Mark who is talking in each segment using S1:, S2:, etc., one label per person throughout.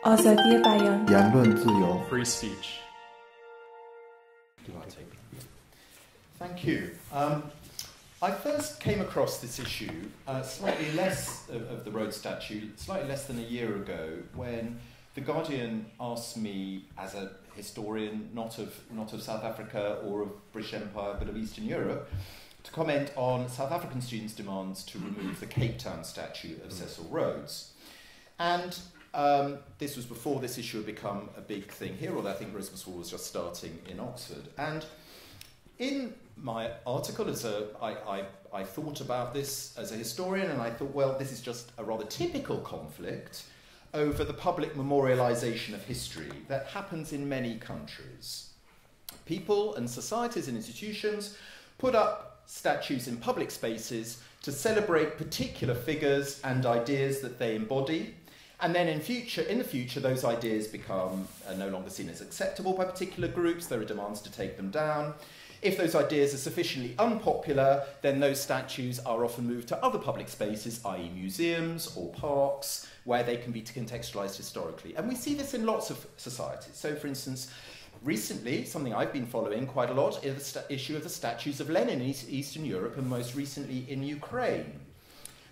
S1: آزادی بیان.
S2: 言论自由
S3: Free speech.
S4: Thank you. I first came across this issue slightly less of the Rhodes statue, slightly less than a year ago, when The Guardian asked me, as a historian, not of South Africa or of British Empire, but of Eastern Europe, to comment on South African students' demands to remove the Cape Town statue of Cecil Rhodes. And this was before this issue had become a big thing here, although I think Rhodes Must Fall was just starting in Oxford. And in my article, I thought about this as a historian, and I thought, well, this is just a rather typical conflict over the public memorialization of history that happens in many countries. People and societies and institutions put up statues in public spaces to celebrate particular figures and ideas that they embody, and then in the future, those ideas become no longer seen as acceptable by particular groups. There are demands to take them down. If those ideas are sufficiently unpopular, then those statues are often moved to other public spaces, i.e. museums or parks, where they can be contextualized historically. And we see this in lots of societies. So, for instance, recently, something I've been following quite a lot is the issue of the statues of Lenin in Eastern Europe, and most recently in Ukraine.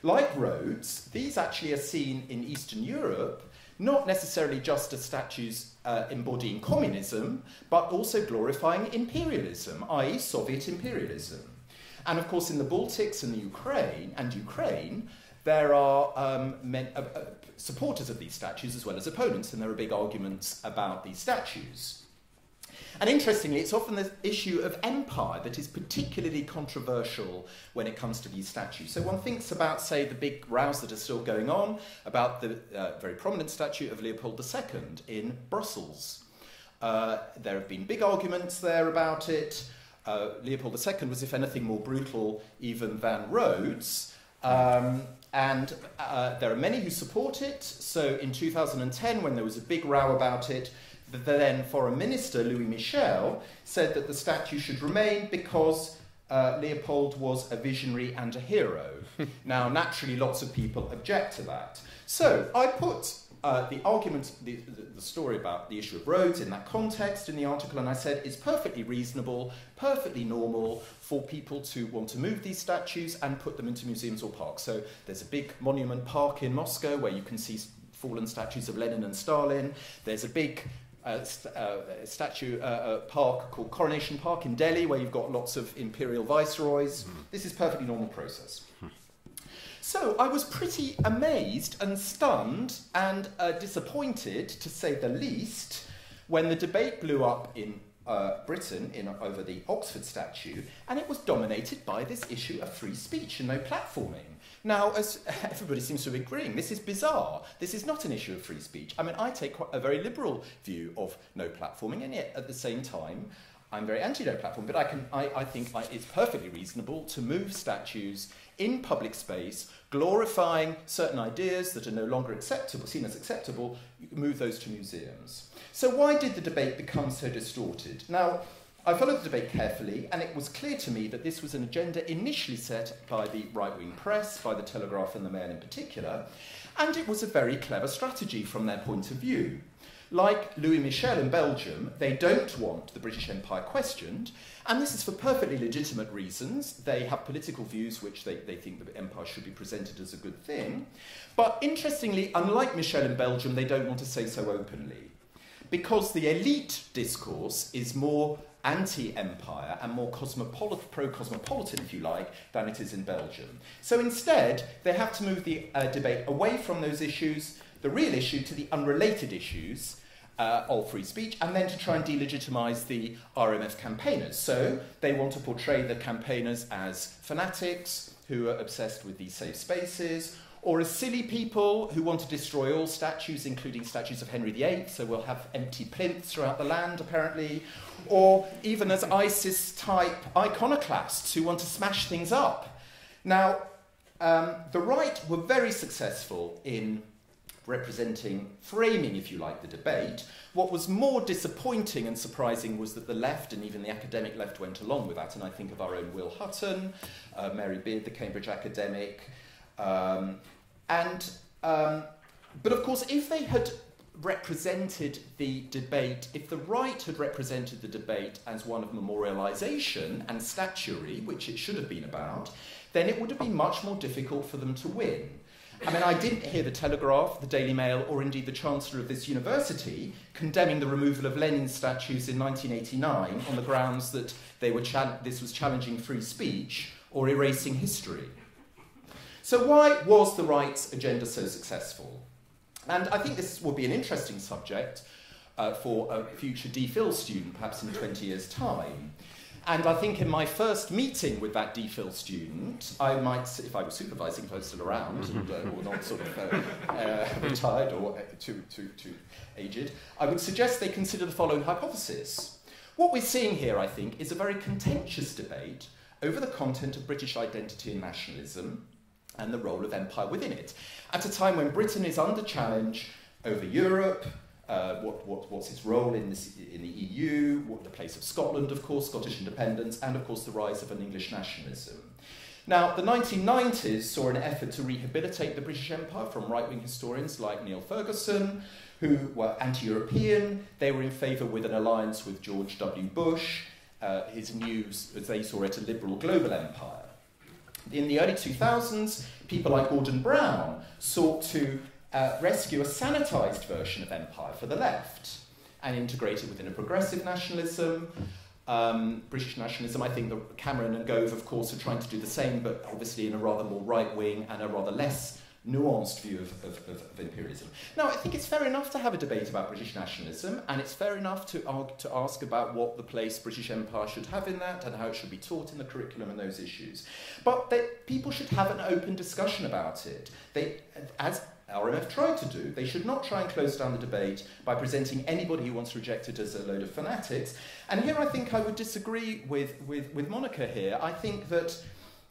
S4: Like Rhodes, these actually are seen in Eastern Europe not necessarily just as statues embodying communism, but also glorifying imperialism, i.e. Soviet imperialism. And of course in the Baltics and Ukraine, there are supporters of these statues as well as opponents, and there are big arguments about these statues. And interestingly, it's often the issue of empire that is particularly controversial when it comes to these statues. So one thinks about, say, the big rows that are still going on about the very prominent statue of Leopold II in Brussels. There have been big arguments there about it. Leopold II was, if anything, more brutal even than Rhodes. And there are many who support it. So in 2010, when there was a big row about it, the then Foreign Minister, Louis Michel, said that the statue should remain because Leopold was a visionary and a hero. Now, naturally, lots of people object to that. So I put the argument, the story about the issue of Rhodes in that context in the article, and I said it's perfectly reasonable, perfectly normal for people to want to move these statues and put them into museums or parks. So there's a big monument park in Moscow where you can see fallen statues of Lenin and Stalin. There's a big statue park called Coronation Park in Delhi, where you've got lots of imperial viceroys. This is a perfectly normal process. So I was pretty amazed and stunned and disappointed, to say the least, when the debate blew up in Britain over the Oxford statue, and it was dominated by this issue of free speech and no platforming. Now, as everybody seems to be agreeing, this is bizarre. This is not an issue of free speech. I mean, I take a very liberal view of no platforming, and yet at the same time, I'm very anti-no platform. But I think it's perfectly reasonable to move statues in public space, glorifying certain ideas that are no longer acceptable, seen as acceptable. You can move those to museums. So why did the debate become so distorted? Now, I followed the debate carefully, and it was clear to me that this was an agenda initially set by the right-wing press, by the Telegraph and the Mail in particular, and it was a very clever strategy from their point of view. Like Louis Michel in Belgium, they don't want the British Empire questioned, and this is for perfectly legitimate reasons. They have political views which they think the empire should be presented as a good thing. But interestingly, unlike Michel in Belgium, they don't want to say so openly, because the elite discourse is more anti-empire and more pro-cosmopolitan, if you like, than it is in Belgium. So instead, they have to move the debate away from those issues, the real issue, to the unrelated issues of free speech, and then to try and delegitimise the RMF campaigners. So they want to portray the campaigners as fanatics who are obsessed with these safe spaces, or as silly people who want to destroy all statues, including statues of Henry VIII, so we'll have empty plinths throughout the land, apparently, or even as ISIS-type iconoclasts who want to smash things up. Now, the right were very successful in framing, if you like, the debate. What was more disappointing and surprising was that the left, and even the academic left, went along with that, and I think of our own Will Hutton, Mary Beard, the Cambridge academic, but of course, if they had represented the debate, if the right had represented the debate as one of memorialisation and statuary, which it should have been about, then it would have been much more difficult for them to win. I mean, I didn't hear the Telegraph, the Daily Mail, or indeed the Chancellor of this university condemning the removal of Lenin statues in 1989 on the grounds that this was challenging free speech or erasing history. So why was the right's agenda so successful? And I think this will be an interesting subject for a future DPhil student, perhaps in 20 years' time. And I think in my first meeting with that DPhil student, I might, if I was supervising, if I was still around, and, or not sort of retired or too aged, I would suggest they consider the following hypothesis. What we're seeing here, I think, is a very contentious debate over the content of British identity and nationalism and the role of empire within it, at a time when Britain is under challenge over Europe, what's its role in the EU, what the place of Scotland, of course, Scottish independence, and of course the rise of an English nationalism. Now, the 1990s saw an effort to rehabilitate the British Empire from right-wing historians like Neil Ferguson, who were anti-European. They were in favour with an alliance with George W. Bush, his new, as they saw it, a liberal global empire. In the early 2000s, people like Gordon Brown sought to rescue a sanitised version of empire for the left and integrate it within a progressive nationalism. British nationalism, I think that Cameron and Gove, of course, are trying to do the same, but obviously in a rather more right-wing and a rather less nuanced view of imperialism. Now, I think it's fair enough to have a debate about British nationalism, and it's fair enough to ask about what the place British Empire should have in that and how it should be taught in the curriculum and those issues. But people should have an open discussion about it. As RMF tried to do, they should not try and close down the debate by presenting anybody who wants to reject it as a load of fanatics. And here I think I would disagree with Monica here. I think that,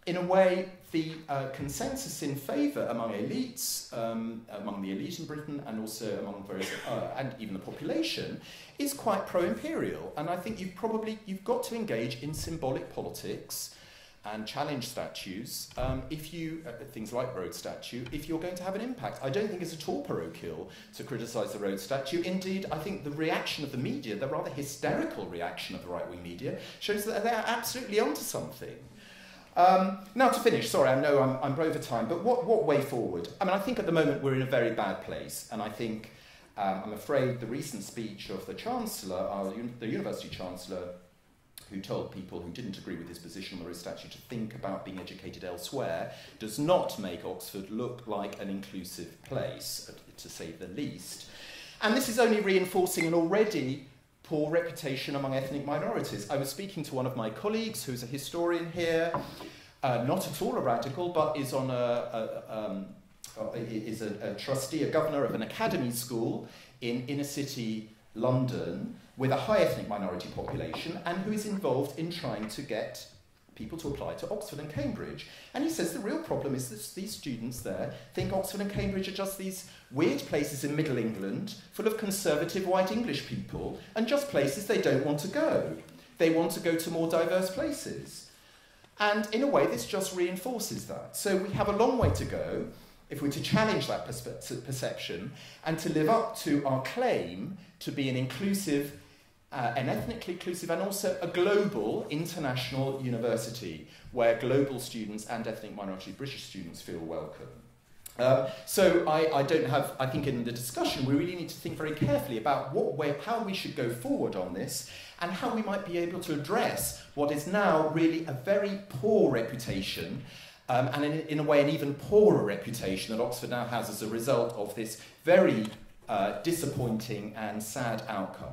S4: in a way, the consensus in favour among elites, among the elite in Britain, and also among various, and even the population, is quite pro-imperial. And I think you've got to engage in symbolic politics and challenge statues, things like Rhodes statue, if you're going to have an impact. I don't think it's at all parochial to criticise the Rhodes statue. Indeed, I think the reaction of the media, the rather hysterical reaction of the right-wing media, shows that they're absolutely onto something. Now to finish, sorry, I know I'm over time, but what way forward? I mean, I think at the moment we're in a very bad place, and I think, I'm afraid the recent speech of the Chancellor, the University Chancellor, who told people who didn't agree with his position on the Rhodes statue to think about being educated elsewhere, does not make Oxford look like an inclusive place, to say the least. And this is only reinforcing an already poor reputation among ethnic minorities. I was speaking to one of my colleagues, who's a historian here, not at all a radical, but is on a trustee, a governor of an academy school in inner city London, with a high ethnic minority population, and who is involved in trying to get people to apply to Oxford and Cambridge. And he says the real problem is that these students there think Oxford and Cambridge are just these weird places in Middle England full of conservative white English people, and just places they don't want to go. They want to go to more diverse places. And in a way, this just reinforces that. So we have a long way to go if we're to challenge that perception and to live up to our claim to be an inclusive, an ethnically inclusive and also a global international university where global students and ethnic minority British students feel welcome. So I think in the discussion we really need to think very carefully about how we should go forward on this and how we might be able to address what is now really a very poor reputation and in a way an even poorer reputation that Oxford now has as a result of this very disappointing and sad outcome.